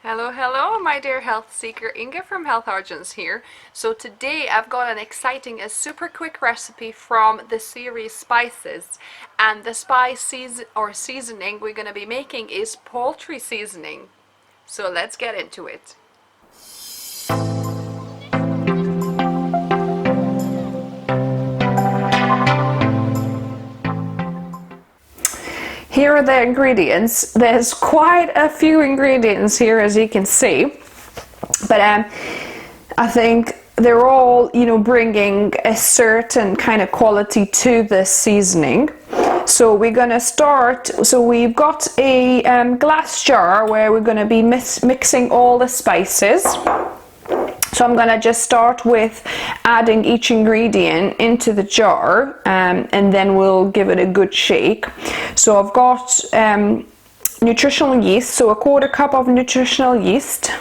Hello, my dear health seeker. Inga from Health Origins here. So today I've got an exciting, a super quick recipe from the series Spices, and the seasoning we're going to be making is poultry seasoning. So let's get into it. Here are the ingredients. There's quite a few ingredients here, as you can see, but I think they're all, bringing a certain kind of quality to this seasoning. So we're gonna start. So we've got a glass jar where we're gonna be mixing all the spices. So I'm gonna just start with adding each ingredient into the jar, and then we'll give it a good shake. So I've got nutritional yeast, so a 1/4 cup of nutritional yeast.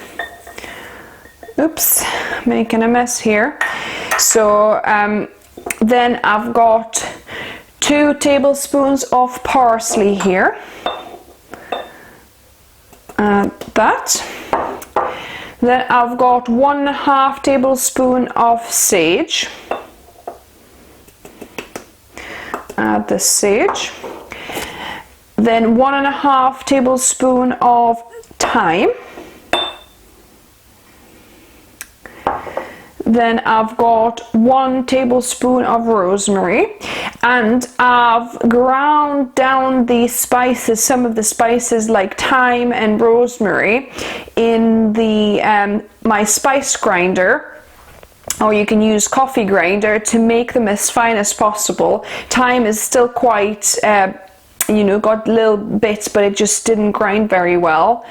Oops, making a mess here. So then I've got 2 tablespoons of parsley here. That. Then I've got 1/2 tablespoon of sage. Add the sage. Then 1.5 tablespoon of thyme. Then I've got 1 tablespoon of rosemary, and I've ground down these spices, some of the spices like thyme and rosemary, in the my spice grinder, or you can use coffee grinder to make them as fine as possible. Thyme is still quite got little bits, but it just didn't grind very well.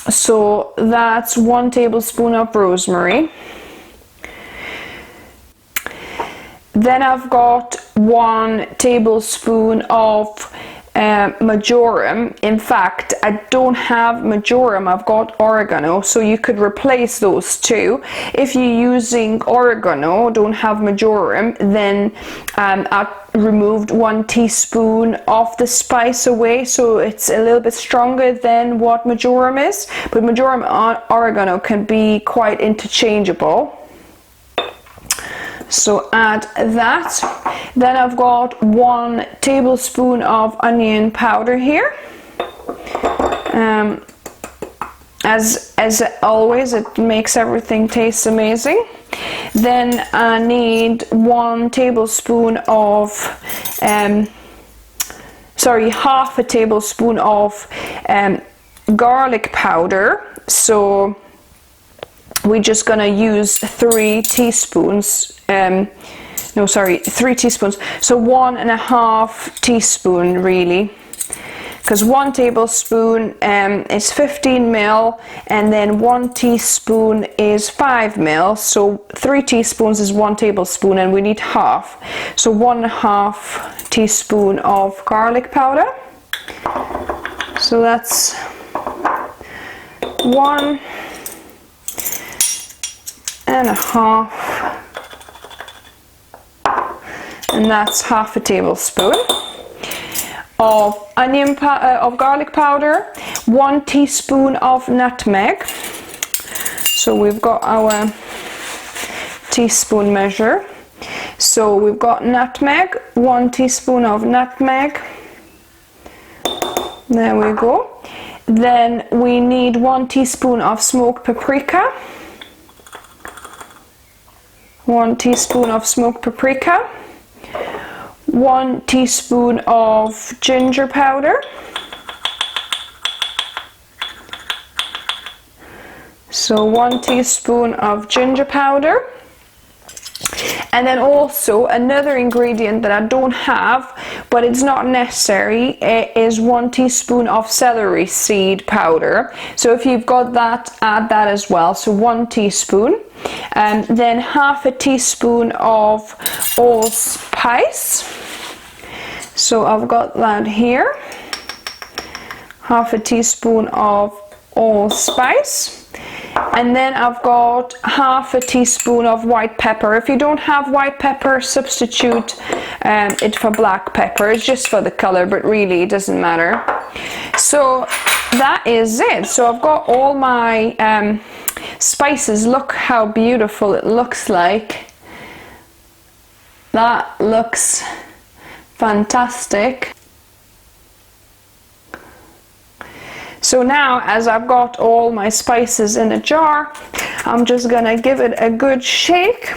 So that's 1 tablespoon of rosemary. Then I've got 1 tablespoon of marjoram. In fact, I don't have marjoram, I've got oregano, so you could replace those two. If you're using oregano, don't have marjoram, then I removed 1 teaspoon of the spice away, so it's a little bit stronger than what marjoram is, but marjoram and oregano can be quite interchangeable. So add that. Then I've got 1 tablespoon of onion powder here. As always, it makes everything taste amazing. Then I need 1 tablespoon of, half a tablespoon of garlic powder. So we're just gonna use 3 teaspoons. 3 teaspoons. So 1.5 teaspoon really, because 1 tablespoon is 15 ml, and then 1 teaspoon is 5 ml. So 3 teaspoons is 1 tablespoon, and we need half. So 1.5 teaspoon of garlic powder. So that's 1.5, and that's half a tablespoon of garlic powder. 1 teaspoon of nutmeg. So we've got our teaspoon measure. So we've got nutmeg, 1 teaspoon of nutmeg. There we go. Then we need 1 teaspoon of smoked paprika. 1 teaspoon of smoked paprika. 1 teaspoon of ginger powder. So 1 teaspoon of ginger powder. And then also another ingredient that I don't have, but it's not necessary, is 1 teaspoon of celery seed powder. So if you've got that, add that as well. So 1 teaspoon. And then half a teaspoon of allspice. So I've got that here. Half a teaspoon of allspice. And then I've got half a teaspoon of white pepper. If you don't have white pepper, substitute it for black pepper. It's just for the color, but really it doesn't matter. So that is it. So I've got all my spices. Look how beautiful it looks like. That looks fantastic. So now, as I've got all my spices in a jar, I'm just gonna give it a good shake.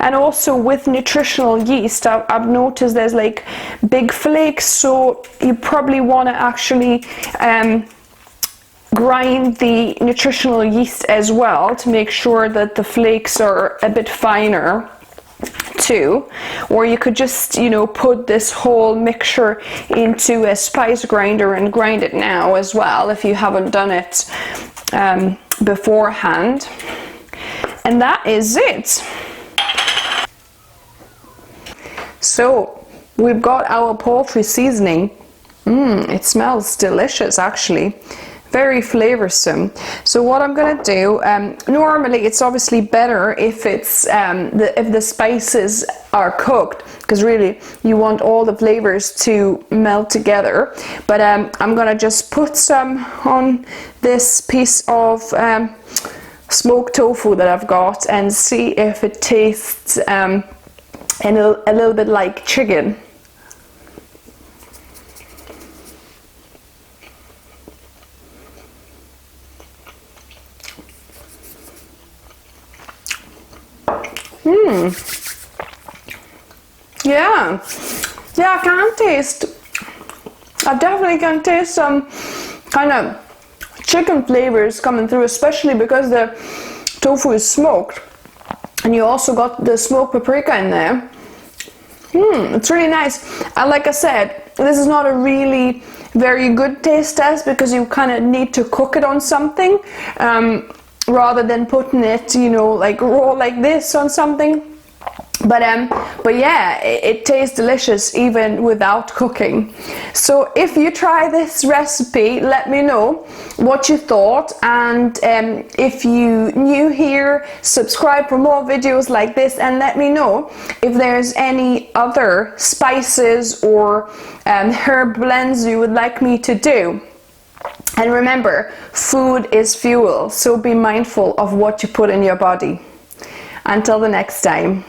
And also with nutritional yeast, I've noticed there's like big flakes, so you probably want to actually grind the nutritional yeast as well to make sure that the flakes are a bit finer too. Or you could just, you know, put this whole mixture into a spice grinder and grind it now as well if you haven't done it beforehand. And that is it. So we've got our poultry seasoning. It smells delicious actually, very flavoursome. So what I'm going to do, normally it's obviously better if it's if the spices are cooked, because really you want all the flavours to melt together. But I'm going to just put some on this piece of smoked tofu that I've got and see if it tastes and a little bit like chicken. Yeah, I definitely can taste some kind of chicken flavors coming through, especially because the tofu is smoked. And you also got the smoked paprika in there. It's really nice. And like I said, this is not a really very good taste test because you kind of need to cook it on something rather than putting it, you know, like raw like this on something. But yeah, it tastes delicious even without cooking. So if you try this recipe, let me know what you thought, and if you new here, subscribe for more videos like this, and let me know if there's any other spices or herb blends you would like me to do. And remember, food is fuel, so be mindful of what you put in your body. Until the next time.